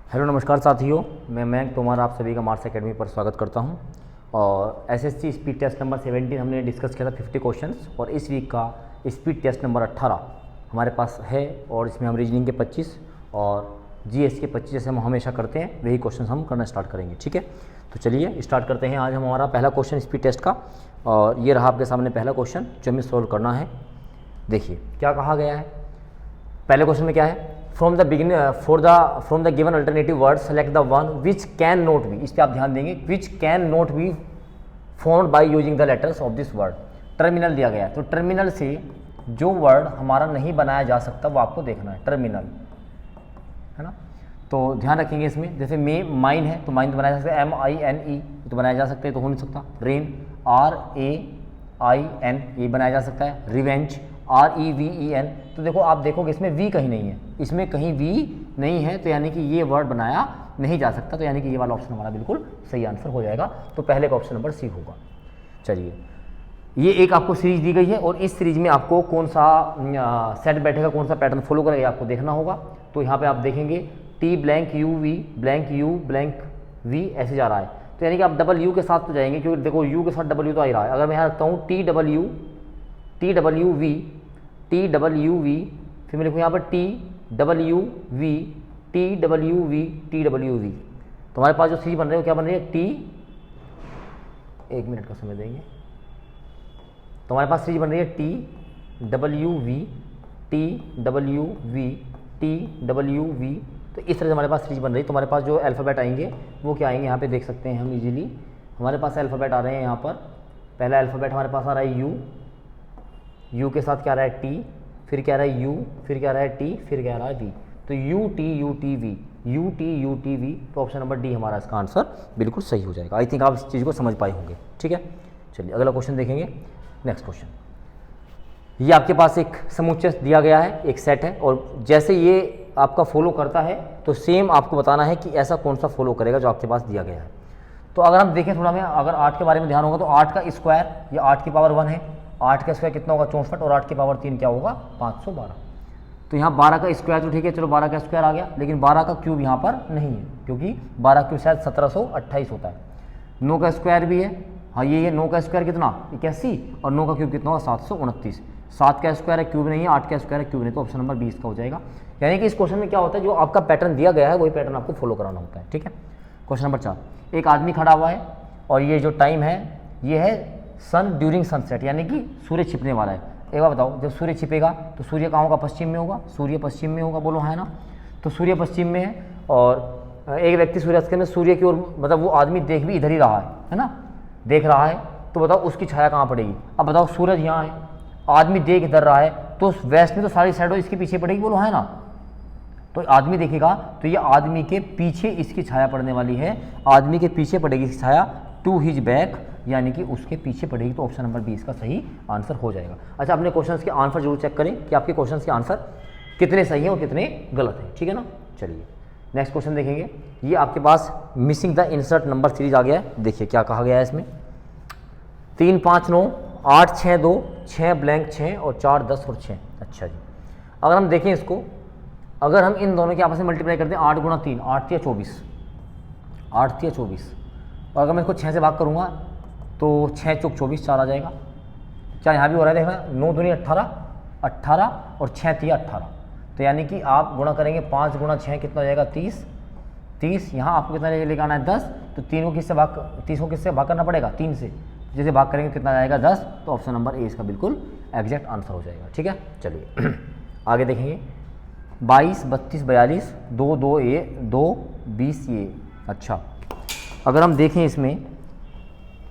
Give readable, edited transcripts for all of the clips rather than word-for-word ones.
Hello नमस्कार साथियों, मैं मयंक तोमर आप सभी का मार्क्स एकेडमी पर स्वागत करता हूं। और एसएससी स्पीड टेस्ट नंबर 17 हमने डिस्कस किया था 50 क्वेश्चंस, और इस वीक का स्पीड टेस्ट नंबर 18 हमारे पास है। और इसमें हम रीजनिंग के 25 और जीएस के 25 जैसे हम हमेशा करते हैं वही क्वेश्चन हम करना स्टार्ट करेंगे। ठीक है, तो चलिए स्टार्ट करते हैं। आज हमारा पहला क्वेश्चन स्पीड टेस्ट का, और ये रहा आपके सामने पहला क्वेश्चन जो हमें सोल्व करना है। देखिए क्या कहा गया है। पहले क्वेश्चन में क्या है, from the given alternative word select the one which can not be. इस पर आप ध्यान देंगे, which can not be formed by using the letters of this word. Terminal दिया गया है, तो टर्मिनल से जो वर्ड हमारा नहीं बनाया जा सकता वो आपको देखना है, टर्मिनल है ना। तो ध्यान रखेंगे इसमें, जैसे मे माइन है तो माइन तो बनाया जा सकता है, MINE तो बनाया जा सकता है, तो हो नहीं सकता। रेन RAIN ये बनाया जा सकता है। रिवेंज REVEN, तो देखो आप देखोगे इसमें वी कहीं नहीं है, इसमें कहीं वी नहीं है, तो यानी कि ये वर्ड बनाया नहीं जा सकता। तो यानी कि ये वाला ऑप्शन हमारा बिल्कुल सही आंसर हो जाएगा। तो पहले का ऑप्शन नंबर सी होगा। चलिए, ये एक आपको सीरीज दी गई है, और इस सीरीज में आपको कौन सा सेट बैठेगा, कौन सा पैटर्न फॉलो करेगा आपको देखना होगा। तो यहाँ पे आप देखेंगे T∑UV∑V ऐसे जा रहा है, तो यानी कि आप डबल यू के साथ तो जाएंगे, क्योंकि देखो यू के साथ डबल यू तो आ ही रहा है। अगर मैं यहाँ रखता हूँ TWV, फिर मैं लिखूँ यहाँ पर TWV, तो हमारे पास जो सीरीज बन रही है वो क्या बन रही है, एक मिनट का समय देंगे। तो हमारे पास सीरीज बन रही है TWV। तो इस तरह से हमारे पास सीरीज बन रही है। तो हमारे पास जो अल्फ़ाबेट आएंगे वो क्या आएंगे, यहाँ पे देख सकते हैं हम इजीली। हमारे पास अल्फ़ाबेट आ रहे हैं यहाँ पर। पहला अल्फ़ाबेट हमारे पास आ रहा है यू के साथ क्या आ रहा है टी, फिर क्या आ रहा है यू, फिर क्या आ रहा है टी, फिर क्या आ रहा है वी। तो UTUTV, तो ऑप्शन नंबर डी हमारा इसका आंसर बिल्कुल सही हो जाएगा। आई थिंक आप इस चीज़ को समझ पाए होंगे। ठीक है, चलिए अगला क्वेश्चन देखेंगे। नेक्स्ट क्वेश्चन, ये आपके पास एक समुच्चय दिया गया है, एक सेट है, और जैसे ये आपका फॉलो करता है तो सेम आपको बताना है कि ऐसा कौन सा फॉलो करेगा जो आपके पास दिया गया है। तो अगर हम देखें थोड़ा में, अगर 8 के बारे में ध्यान होगा तो 8 का स्क्वायर, ये 8 की पावर 1 है, 8 का स्क्वायर कितना होगा 64, और 8 की पावर 3 क्या होगा 512। तो यहाँ 12 का स्क्वायर तो ठीक है, चलो 12 का स्क्वायर आ गया, लेकिन 12 का क्यूब यहाँ पर नहीं है, क्योंकि 12 क्यूब शायद 1728 होता है। 9 का स्क्वायर भी है, हाँ ये 9 का स्क्वायर कितना 81, और 9 का क्यूब कितना होगा 729। 7 का स्क्वायर है, क्यूब नहीं है, 8 का स्क्वायर है, क्यूब नहीं, तो ऑप्शन नंबर 20 का हो जाएगा। यानी कि इस क्वेश्चन में क्या होता है, जो आपका पैटर्न दिया गया है वही पैटर्न आपको फॉलो कराना होता है। ठीक है, क्वेश्चन नंबर 4, एक आदमी खड़ा हुआ है, और ये जो टाइम है ये है सन ड्यूरिंग सनसेट, यानी कि सूर्य छिपने वाला है। एक बार बताओ, जब सूर्य छिपेगा तो सूर्य कहाँ होगा, पश्चिम में होगा, सूर्य पश्चिम में होगा, बोलो है ना। तो सूर्य पश्चिम में है, और एक व्यक्ति सूर्यास्त में सूर्य की ओर, मतलब वो आदमी देख भी इधर ही रहा है ना, देख रहा है, तो बताओ उसकी छाया कहाँ पड़ेगी। अब बताओ सूरज यहाँ है, आदमी देख इधर रहा है, तो वेस्ट में तो सारी शैडो इसके पीछे पड़ेगी, बोलो है ना। तो आदमी देखेगा तो ये आदमी के पीछे इसकी छाया पड़ने वाली है, आदमी के पीछे पड़ेगी इसकी छाया, टू हिज बैक, यानी कि उसके पीछे पड़ेगी। तो ऑप्शन नंबर 20 का सही आंसर हो जाएगा। अच्छा, अपने क्वेश्चंस के आंसर जरूर चेक करें कि आपके क्वेश्चंस के आंसर कितने सही हैं और कितने गलत हैं। ठीक है ना, चलिए नेक्स्ट क्वेश्चन देखेंगे। ये आपके पास missing the insert number series आ गया है। देखिए क्या कहा गया है इसमें, 3 5 9 8 6 2 6 ब्लैंक 6 और 4 10 और 6। अच्छा जी, अगर हम देखें इसको, अगर हम इन दोनों के आपस में मल्टीप्लाई करते हैं, 8 गुणा 3 8 या 24, 8 या 24, और अगर मैं इसको 6 से भाग करूँगा तो 6 चौक 24, 4 आ जाएगा। क्या यहाँ भी हो रहा है, देखना 9 दूनी 18 18 और 6 3 18, तो यानी कि आप गुणा करेंगे 5 गुणा 6 कितना हो जाएगा 30। यहाँ आपको कितना लेके आना है 10, तो 3 को किससे भाग, 30 को किससे भाग करना पड़ेगा 3 से, जैसे भाग करेंगे कितना जाएगा 10। तो ऑप्शन नंबर ए इसका बिल्कुल एग्जैक्ट आंसर हो जाएगा। ठीक है, चलिए आगे देखेंगे। 22 32 42 2 2 2 20 ये। अच्छा, अगर हम देखें इसमें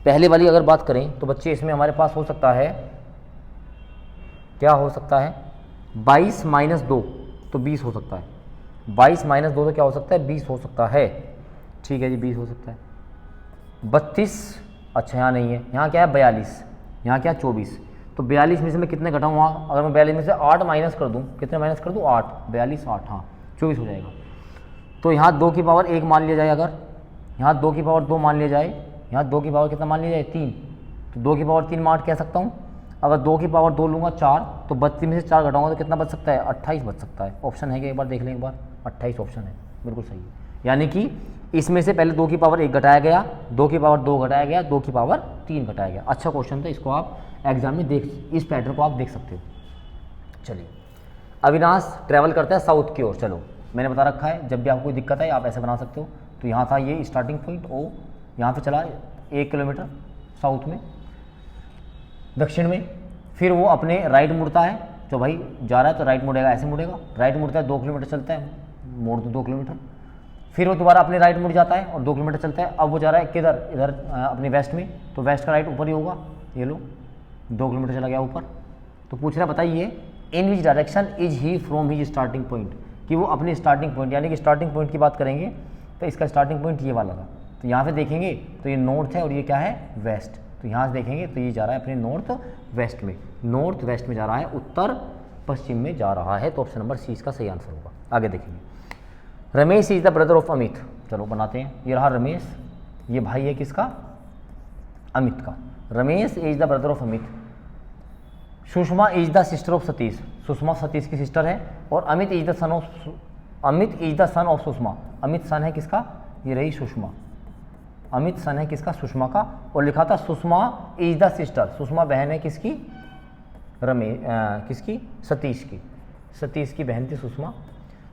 पहले वाली अगर बात करें तो बच्चे इसमें हमारे पास हो सकता है, क्या हो सकता है 22 माइनस 2 तो 20 हो सकता है, 22 माइनस 2 तो क्या हो सकता है 20 हो सकता है। ठीक है जी, 20 हो सकता है। 32, अच्छा यहाँ नहीं है, यहाँ क्या है 42, यहाँ क्या 24, तो 42 में से मैं कितने घटाऊँ वहाँ, अगर मैं 42 में से 8 माइनस कर दूँ, कितने माइनस कर दूँ 8, 42 8, हाँ 24 हो जाएगा। तो यहाँ 2 की पावर 1 मान लिया जाए, अगर यहाँ 2 की पावर 2 मान लिया जाए, यहाँ 2 की पावर कितना मान लिया जाए 3, तो 2 की पावर 3 मैं 8 कह सकता हूँ। अगर 2 की पावर 2 लूँगा 4, तो 32 में से 4 घटाऊंगा तो कितना बच सकता है 28 बच सकता है। ऑप्शन है कि एक बार देख लें, एक बार 28 ऑप्शन है, बिल्कुल सही है। यानी कि इसमें से पहले 2 की पावर 1 घटाया गया, 2 की पावर 2 घटाया गया, 2 की पावर 3 घटाया गया। अच्छा क्वेश्चन था, इसको आप एग्जाम में इस पैटर्न को आप देख सकते हो। चलिए, अविनाश ट्रैवल करता है साउथ की ओर। चलो मैंने बता रखा है, जब भी आपको कोई दिक्कत है आप ऐसे बना सकते हो। तो यहाँ था ये स्टार्टिंग पॉइंट ओ, यहाँ पे चला 1 किलोमीटर साउथ में, दक्षिण में, फिर वो अपने राइट मुड़ता है। तो भाई जा रहा है तो राइट मुड़ेगा, ऐसे मुड़ेगा, राइट मुड़ता है 2 किलोमीटर चलता है, मोड़ दो 2 किलोमीटर, फिर वो दोबारा अपने राइट मुड़ जाता है और 2 किलोमीटर चलता है। अब वो जा रहा है किधर, इधर अपने वेस्ट में, तो वेस्ट का राइट ऊपर ही होगा, ये लो 2 किलोमीटर चला गया ऊपर। तो पूछ रहा बताइए in which direction is he from his starting point, कि वो अपने स्टार्टिंग पॉइंट, यानी कि स्टार्टिंग पॉइंट की बात करेंगे तो इसका स्टार्टिंग पॉइंट ये वाला था। तो यहाँ पे देखेंगे तो ये नॉर्थ है और ये क्या है, वेस्ट। तो यहाँ से देखेंगे तो ये जा रहा है अपने नॉर्थ वेस्ट में, नॉर्थ वेस्ट में जा रहा है, उत्तर पश्चिम में जा रहा है। तो ऑप्शन नंबर सी इसका सही आंसर होगा। आगे देखेंगे, Ramesh is the brother of Amit. चलो बनाते हैं, ये रहा रमेश, ये भाई है किसका, अमित का। Ramesh is the brother of Amit. Sushma is the sister of Satish, Sushma Satish की सिस्टर है। और Amit is the son of Sushma, Amit son है किसका, ये रही सुषमा, अमित सन है किसका, सुषमा का। और लिखा था Sushma is the sister, Sushma बहन है किसकी, किसकी, सतीश की, सतीश की बहन थी सुषमा।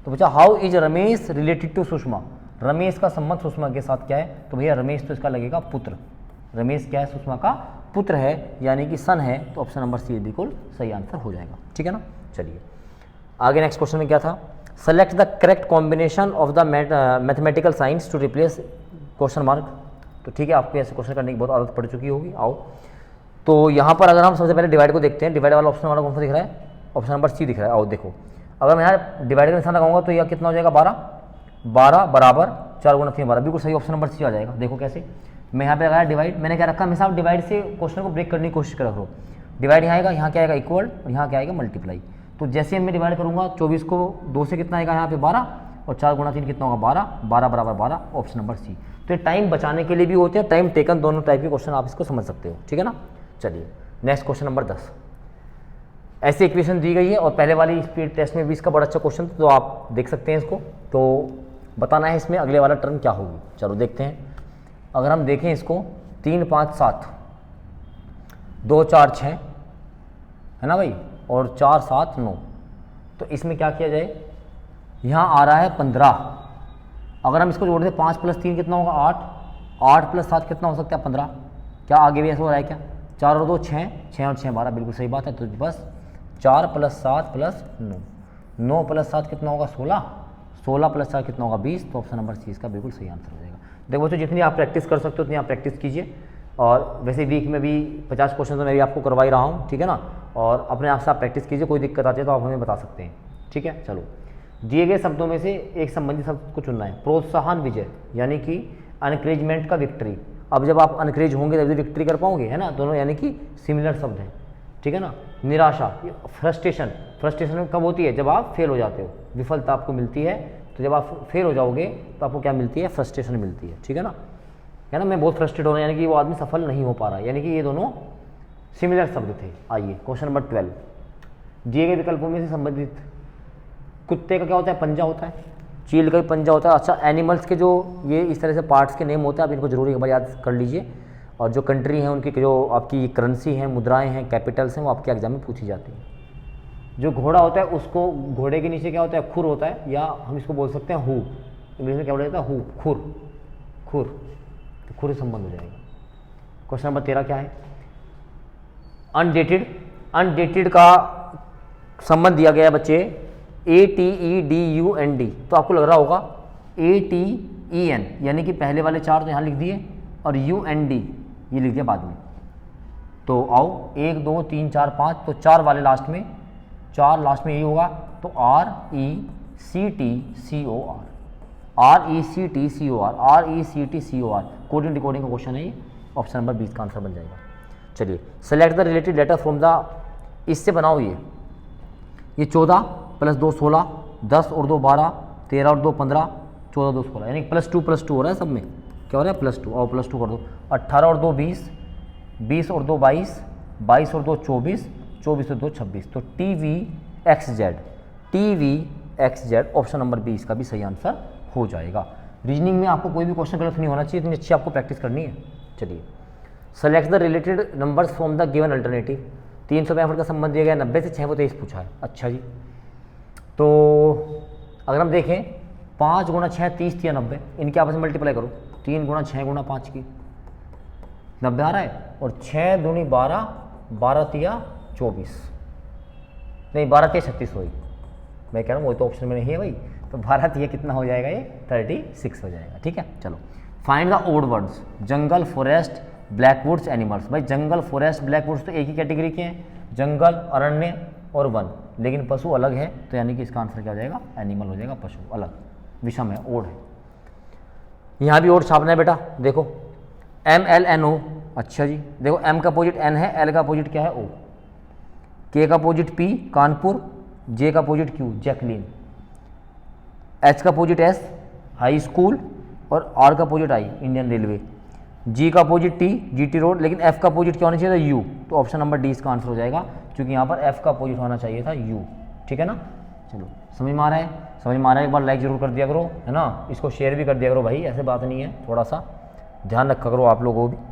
तो पूछा how is Ramesh related to Sushma, Ramesh का संबंध सुषमा के साथ क्या है। तो भैया रमेश तो इसका लगेगा पुत्र, रमेश क्या है, सुषमा का पुत्र है, यानी कि सन है। तो ऑप्शन नंबर सी बिल्कुल सही आंसर हो जाएगा। ठीक है ना। चलिए आगे नेक्स्ट क्वेश्चन में क्या था, select the correct combination of the mathematical science to replace question mark. तो ठीक है, आपको ऐसे क्वेश्चन करने की बहुत आदत पड़ चुकी होगी। आओ, तो यहाँ पर अगर हम सबसे पहले डिवाइड को देखते हैं, डिवाइड वाला ऑप्शन वाला कौन सा दिख रहा है, ऑप्शन नंबर सी दिख रहा है। आओ देखो, अगर मैं यहाँ डिवाइड का निशान लगाऊंगा तो यह कितना हो जाएगा, 12 बराबर 4 गुणा 3 12, बिल्कुल सही, ऑप्शन नंबर सी आ जाएगा। देखो कैसे, मैं यहाँ पे लगाया डिवाइड, मैंने क्या रखा, हमेशा आप डिवाइड से क्वेश्चन को ब्रेक करने की कोशिश करो। डिवाइड यहाँ आएगा, यहाँ क्या आएगा इक्वल, और यहाँ क्या आएगा मल्टीप्लाई। तो जैसे मैं डिवाइड करूँगा 24 को 2 से कितना आएगा यहाँ पे 12, और 4 गुणा 3 कितना होगा 12, 12 बराबर 12, ऑप्शन नंबर सी। तो ये टाइम बचाने के लिए भी होते हैं, टाइम टेकन, दोनों टाइप के क्वेश्चन आप इसको समझ सकते हो। ठीक है ना। चलिए नेक्स्ट क्वेश्चन नंबर 10, ऐसी इक्वेशन दी गई है और पहले वाली स्पीड टेस्ट में भी इसका बड़ा अच्छा क्वेश्चन, तो आप देख सकते हैं इसको। तो बताना है इसमें अगले वाला टर्म क्या होगी। चलो देखते हैं, अगर हम देखें इसको 3 5 7, 2 4 6 है ना भाई, और 4 7 9, तो इसमें क्या किया जाए, यहाँ आ रहा है 15, अगर हम इसको जोड़ दें 5 + 3 कितना होगा 8, 8 + 7 कितना हो सकता है 15, क्या आगे भी ऐसा हो रहा है क्या, 4 और 2 6, 6 और 6 12, बिल्कुल सही बात है। तो बस 4 + 7 + 9, 9 + 7 कितना होगा 16, 16 + 4 कितना होगा 20। तो ऑप्शन नंबर सी इसका बिल्कुल सही आंसर हो जाएगा। देखो बच्चों, जितनी आप प्रैक्टिस कर सकते हो उतनी आप प्रैक्टिस कीजिए, और वैसे वीक में भी 50 क्वेश्चन तो मैं भी आपको करवा ही रहा हूँ। ठीक है ना, और अपने आप से आप प्रैक्टिस कीजिए, कोई दिक्कत आती है तो आप हमें बता सकते हैं। ठीक है। चलो, दिए गए शब्दों में से एक संबंधित शब्द को चुनना है। प्रोत्साहन विजय, यानी कि अनकरेजमेंट का विक्ट्री। अब जब आप अनकरेज होंगे तभी विक्ट्री कर पाओगे, है ना, दोनों यानी कि सिमिलर शब्द हैं। ठीक है ना। निराशा, फ्रस्ट्रेशन, फ्रस्ट्रेशन कब होती है, जब आप फेल हो जाते हो, विफलता आपको मिलती है। तो जब आप फेल हो जाओगे तो आपको क्या मिलती है, फ्रस्ट्रेशन मिलती है। ठीक है ना, मैं बहुत फ्रस्ट्रेट हो रहा हूँ, यानी कि वो आदमी सफल नहीं हो पा रहा है, यानी कि ये दोनों सिमिलर शब्द थे। आइए क्वेश्चन नंबर 12, दिए गए विकल्पों में से संबंधित, कुत्ते का क्या होता है, पंजा होता है, चील का भी पंजा होता है। अच्छा, एनिमल्स के जो ये इस तरह से पार्ट्स के नेम होते हैं, आप इनको जरूर एक बार याद कर लीजिए। और जो कंट्री हैं उनकी जो आपकी करेंसी हैं, मुद्राएं हैं, कैपिटल्स हैं, वो आपके एग्जाम में पूछी जाती हैं। जो घोड़ा होता है उसको, घोड़े के नीचे क्या होता है, खुर होता है, या हम इसको बोल सकते हैं हु, इंग्लिश में क्या बोला जाता है, हु, खुर, खुर, तो खुर संबंध हो जाएगा। क्वेश्चन नंबर 13 क्या है, अनडेटेड, अनडेटेड का संबंध दिया गया है बच्चे ATEDUND, तो आपको लग रहा होगा ATEN, यानी कि पहले वाले 4 तो यहाँ लिख दिए और UND ये लिख दिया बाद में। तो आओ 1 2 3 4 5, तो 4 वाले लास्ट में, 4 लास्ट में ये होगा, तो RECTCOR, RECTCOR, RECTCOR, coding decoding का क्वेश्चन है ये, ऑप्शन नंबर 20 का आंसर बन जाएगा। चलिए, select the related letter from the, इससे बनाओ ये 14 + 2 16, 10 और 2 12, 13 और 2 15, 14 और 2 16, यानी +2 हो रहा है सब में, क्या हो रहा है +2, और +2 कर दो, 18 और 2 20, 20 और 2 22, 22 और 2 24, 24 और 2 26। तो TVXZ, ऑप्शन नंबर 20 का भी सही आंसर हो जाएगा। रीजनिंग में आपको कोई भी क्वेश्चन गलत नहीं होना चाहिए, इतनी अच्छी आपको प्रैक्टिस करनी है। चलिए, select the related numbers from the given alternative. 365 का संबंध दिया गया, 90 से 623 पूछा है। अच्छा जी, तो अगर हम देखें 5 गुणा 6 30 या 90, इनके आपस में मल्टीप्लाई करो, 3 गुणा 6 गुणा 5 की 90 आ रहा है, और 6 दूनी 12, 12 तिया 24, नहीं 12 तिया 36 हुई, मैं कह रहा हूँ वो तो ऑप्शन में नहीं है भाई, तो 12 तिया कितना हो जाएगा, ये 36 हो जाएगा। ठीक है, चलो find the odd words, jungle, forest, blackwoods, animals. भाई जंगल, फॉरेस्ट, ब्लैकवुड्स तो एक ही कैटेगरी के हैं, जंगल, अरण्य और वन, लेकिन पशु अलग है, तो यानी कि इसका आंसर क्या हो जाएगा, एनिमल हो जाएगा, पशु अलग, विषम है, ओड है। यहाँ भी ओड छापना है बेटा, देखो MLNO। अच्छा जी, देखो M का अपोजिट N है, L का अपोजिट क्या है, O, K का अपोजिट P कानपुर, J का अपोजिट Q जैकलीन, H का अपोजिट S हाई स्कूल, और R का opposite I Indian railway, G का अपोजिट T GT रोड, लेकिन F का अपोजिट क्या होना चाहिए था, U, तो ऑप्शन नंबर D इसका आंसर हो जाएगा, क्योंकि यहाँ पर F का अपोजिट होना चाहिए था U। ठीक है ना, चलो समझ में आ रहा है, समझ में आ रहा है, एक बार लाइक जरूर कर दिया करो, है ना, इसको शेयर भी कर दिया करो भाई, ऐसे बात नहीं है, थोड़ा सा ध्यान रखा करो आप लोगों को भी।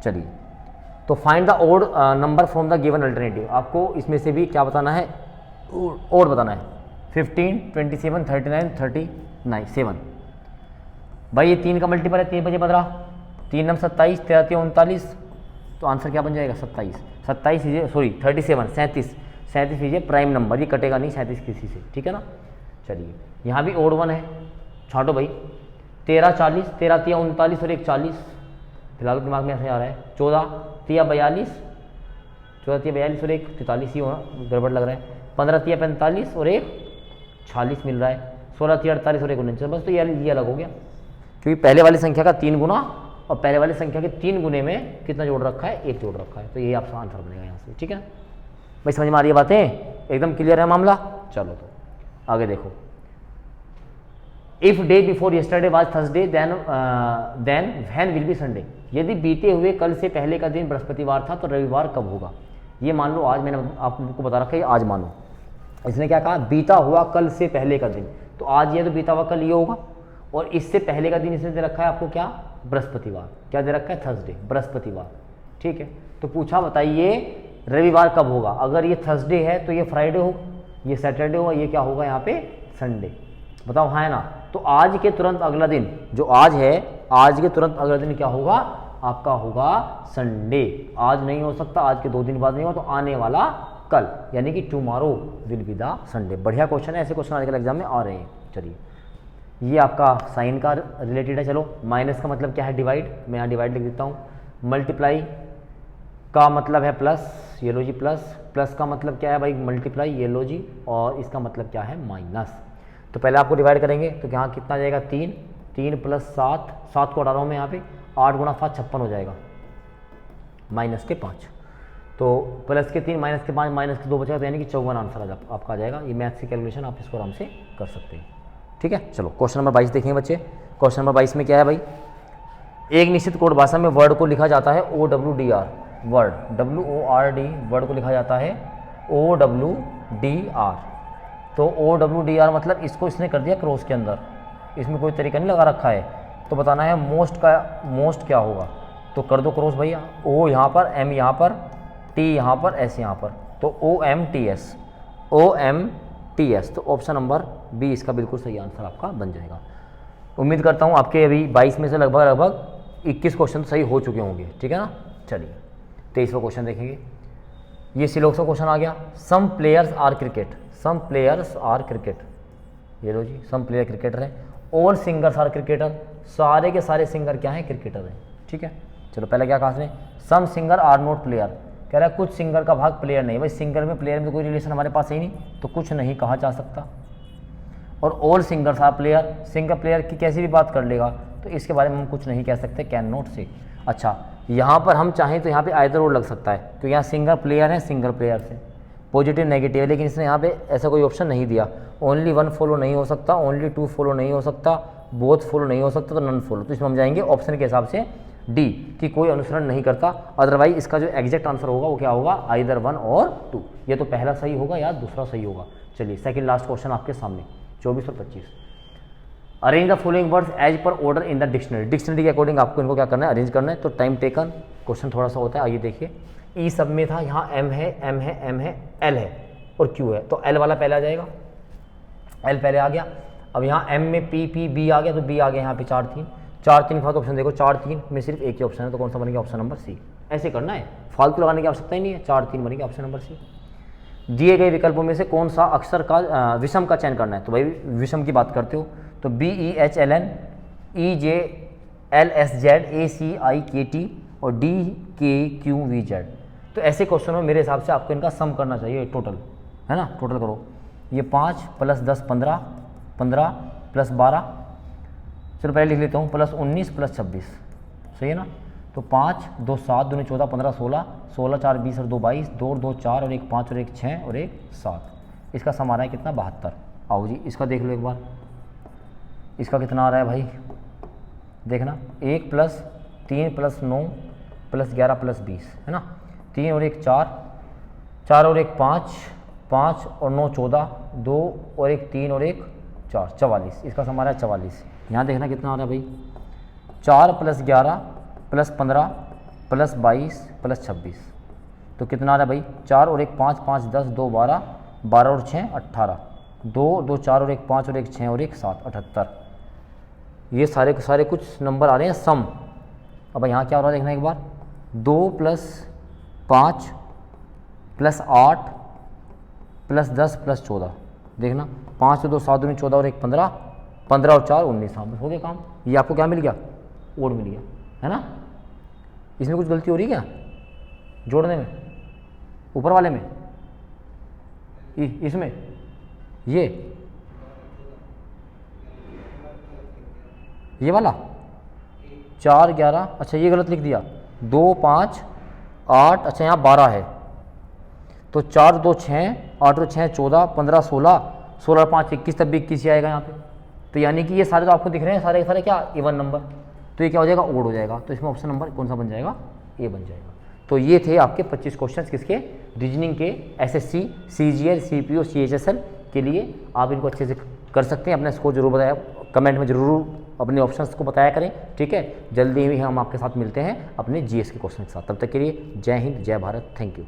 चलिए, तो find the odd number from the given alternative, आपको इसमें से भी क्या बताना है, ओड बताना है। 15 27 39 39 7, भाई ये 3 का मल्टीपल है, 3 बजे 15, 3 नम 27, 13 3 39, तो आंसर क्या बन जाएगा, 27 37 लीजिए, सॉरी 37 37 लीजिए प्राइम नंबर, ये कटेगा नहीं 37 किसी से। ठीक है ना, चलिए यहाँ भी ओड वन है, छाटो भाई, 13 40, 13 3 39 और 1 40, फिलहाल दिमाग में ऐसे आ रहा है, 14 3 42, 14 3 42 और 1 43 ही होना, गड़बड़ लग रहा है, 15 3 45 और 1 46 मिल रहा है, 16 3 48 और 1 49, बस तो ये अलग हो गया, क्योंकि पहले वाली संख्या का 3 गुना और पहले वाली संख्या के 3 गुने में कितना जोड़ रखा है, 1 जोड़ रखा है, तो ये आपका आंसर बनेगा यहाँ से। ठीक है भाई, समझ में आ रही है बातें, एकदम क्लियर है मामला। चलो तो आगे देखो, if day before yesterday was Thursday then when will be Sunday. यदि बीते हुए कल से पहले का दिन बृहस्पतिवार था तो रविवार कब होगा। ये मान लो आज, मैंने आपको बता रखा है आज मानो, इसने क्या कहा, बीता हुआ कल से पहले का दिन, तो आज ये तो बीता हुआ कल ये होगा, और इससे पहले का दिन इसने दे रखा है आपको क्या, बृहस्पतिवार, क्या दे रखा है, थर्सडे, बृहस्पतिवार। ठीक है, तो पूछा बताइए रविवार कब होगा, अगर ये थर्सडे है तो ये फ्राइडे होगा, ये सैटरडे होगा, ये क्या होगा यहाँ पे, संडे। बताओ हाँ है ना, तो आज के तुरंत अगला दिन जो आज है, आज के तुरंत अगला दिन क्या होगा, आपका होगा संडे। आज नहीं हो सकता, आज के 2 दिन बाद नहीं होगा, तो आने वाला कल, यानी कि tomorrow will be the Sunday. बढ़िया क्वेश्चन है, ऐसे क्वेश्चन आजकल एग्जाम में आ रहे हैं। चलिए, ये आपका साइन का रिलेटेड है। चलो, माइनस का मतलब क्या है, डिवाइड, मैं यहाँ डिवाइड लिख देता हूँ। मल्टीप्लाई का मतलब है प्लस, ये लो जी प्लस, प्लस का मतलब क्या है भाई, मल्टीप्लाई, ये लो जी, और इसका मतलब क्या है, माइनस। तो पहले आपको डिवाइड करेंगे तो यहाँ कितना जाएगा, 3, 3 प्लस 7, 7 को हटा रहा हूँ मैं यहाँ पे, 8 गुणा 7 56 हो जाएगा, माइनस के 5, तो प्लस के 3 माइनस के 5 माइनस के 2 बचेगा, तो यानी कि 54 आंसर आपका आ जाएगा। ये मैथ की कैलकुलेशन आप इसको आराम से कर सकते हैं। ठीक है, चलो क्वेश्चन नंबर 22 देखेंगे बच्चे। क्वेश्चन नंबर 22 में क्या है भाई, एक निश्चित कोड भाषा में वर्ड को लिखा जाता है OWDR, वर्ड WORD, वर्ड को लिखा जाता है OWDR। तो OWDR मतलब इसको इसने कर दिया क्रॉस के अंदर, इसमें कोई तरीका नहीं लगा रखा है, तो बताना है मोस्ट का मोस्ट क्या होगा, तो कर दो क्रॉस भैया, O यहाँ पर, M यहाँ पर, T यहाँ पर, S यहाँ पर, तो OMTS, OMTS, तो ऑप्शन नंबर बी इसका बिल्कुल सही आंसर आपका बन जाएगा। उम्मीद करता हूँ आपके अभी 22 में से लगभग 21 क्वेश्चन सही हो चुके होंगे। ठीक है ना, चलिए 23वां क्वेश्चन देखेंगे। ये सिलोक्स का क्वेश्चन आ गया, some players are cricket, some players are cricket, ये लो जी, सम प्लेयर क्रिकेटर है, ऑल सिंगर्स आर क्रिकेटर, सारे के सारे सिंगर क्या हैं, क्रिकेटर हैं। ठीक है, चलो पहले क्या कहा, सम सिंगर आर नॉट प्लेयर, कह रहा है कुछ सिंगर का भाग प्लेयर नहीं। भाई सिंगर में प्लेयर में तो कोई रिलेशन हमारे पास है ही नहीं, तो कुछ नहीं कहा जा सकता। और all singers are player, singer player की कैसी भी बात कर लेगा, तो इसके बारे में हम कुछ नहीं कह सकते, कैन नॉट से। अच्छा, यहाँ पर हम चाहें तो यहाँ पे आइदर और लग सकता है, तो यहाँ सिंगर प्लेयर है, सिंगर प्लेयर से पॉजिटिव नेगेटिव है, लेकिन इसने यहाँ पे ऐसा कोई ऑप्शन नहीं दिया। ओनली 1 फॉलो नहीं हो सकता, ओनली 2 फॉलो नहीं हो सकता, बोथ फॉलो नहीं हो सकता, तो नन फॉलो। तो इसमें हम जाएंगे ऑप्शन के हिसाब से डी, कि कोई अनुसरण नहीं करता। अदरवाइज इसका जो एग्जैक्ट आंसर होगा वो क्या होगा, आइदर 1 और 2, ये तो पहला सही होगा या दूसरा सही होगा। चलिए सेकंड लास्ट क्वेश्चन आपके सामने, 24 और 25। Arrange the following words as per order in the dictionary, dictionary के अकॉर्डिंग आपको इनको क्या करना है, अरेंज करना है। तो टाइम टेकन क्वेश्चन थोड़ा सा होता है, आइए देखिए। ई सब में था, यहाँ एम है, एम है, एम है, एल है और क्यू है, तो एल वाला पहले आ जाएगा, एल पहले आ गया। अब यहाँ एम में पी पी बी आ गया, तो बी आ गया यहाँ पे 4 3, 4 3 के बाद ऑप्शन देखो, 4 3 में सिर्फ एक ही ऑप्शन है, तो कौन सा बनेगा, ऑप्शन नंबर सी। ऐसे करना है, फालतू लगाने की आवश्यकता ही नहीं है, 4 3 बनेगा ऑप्शन नंबर सी। दिए गए विकल्पों में से कौन सा अक्षर का विषम का चयन करना है, तो भाई विषम की बात करते हो तो B E H L N, E J L S Z, A C I K T और डी के क्यू वी जेड। तो ऐसे क्वेश्चन में मेरे हिसाब से आपको इनका सम करना चाहिए, टोटल है ना, टोटल करो। ये 5 + 10 15, 15 + 12, चलो पहले लिख लेता हूँ, +19 + 26, सही है ना। तो 5 2 7 2 14 15 16, 16 4 20 और 2 22, 2 और 2 4 और 1 5 और 1 6 और 1 7। इसका सम आ रहा है कितना, 72। आओ जी इसका देख लो एक बार, इसका कितना आ रहा है भाई, देखना 1 + 3 + 9 + 11 + 20 है ना, 3 और 1 4, 4 और 1 5, 5 और 9 14, 2 और 1 3 और 1 4, 44। इसका सम आ रहा है 44। यहाँ देखना कितना आ रहा है भाई, 4 + 11 + 15 + 22 + 26, तो कितना आ रहा है भाई, 4 और 1 5 5 10 2 12, 12 और 6 18, 2 2 4 और 1 5 और 1 6 और 1 7, 78। ये सारे के सारे कुछ नंबर आ रहे हैं सम। अब यहाँ क्या हो रहा है देखना एक बार, 2 + 5 + 8 + 10 + 14, देखना 5 2 7 2 14 और 1 15, 15 और 4 19। हाँ बस हो गया काम। ये आपको क्या मिल गया, ओड मिल गया है ना। इसमें कुछ गलती हो रही है क्या जोड़ने में, ऊपर वाले में, इसमें ये वाला 4 11, अच्छा ये गलत लिख दिया, 2 5 8, अच्छा यहाँ 12 है, तो 4 2 6, 8 और 6 14, 15 16, 16 और 5 21, तब भी 21 ही आएगा यहाँ पे। तो यानी कि ये सारे तो आपको दिख रहे हैं, सारे के सारे क्या, इवन नंबर, तो ये क्या हो जाएगा, ओड हो जाएगा। तो इसमें ऑप्शन नंबर कौन सा बन जाएगा, ए बन जाएगा। तो ये थे आपके 25 क्वेश्चंस किसके, रीजनिंग के, एसएससी सीजीएल सीपीओ सीएचएसएल के लिए। आप इनको अच्छे से कर सकते हैं, अपना स्कोर जरूर बताया, कमेंट में जरूर अपने ऑप्शंस को बताया करें, ठीक है। जल्दी ही हम आपके साथ मिलते हैं अपने जीएस के क्वेश्चन के साथ, तब तक के लिए जय हिंद जय भारत, थैंक यू।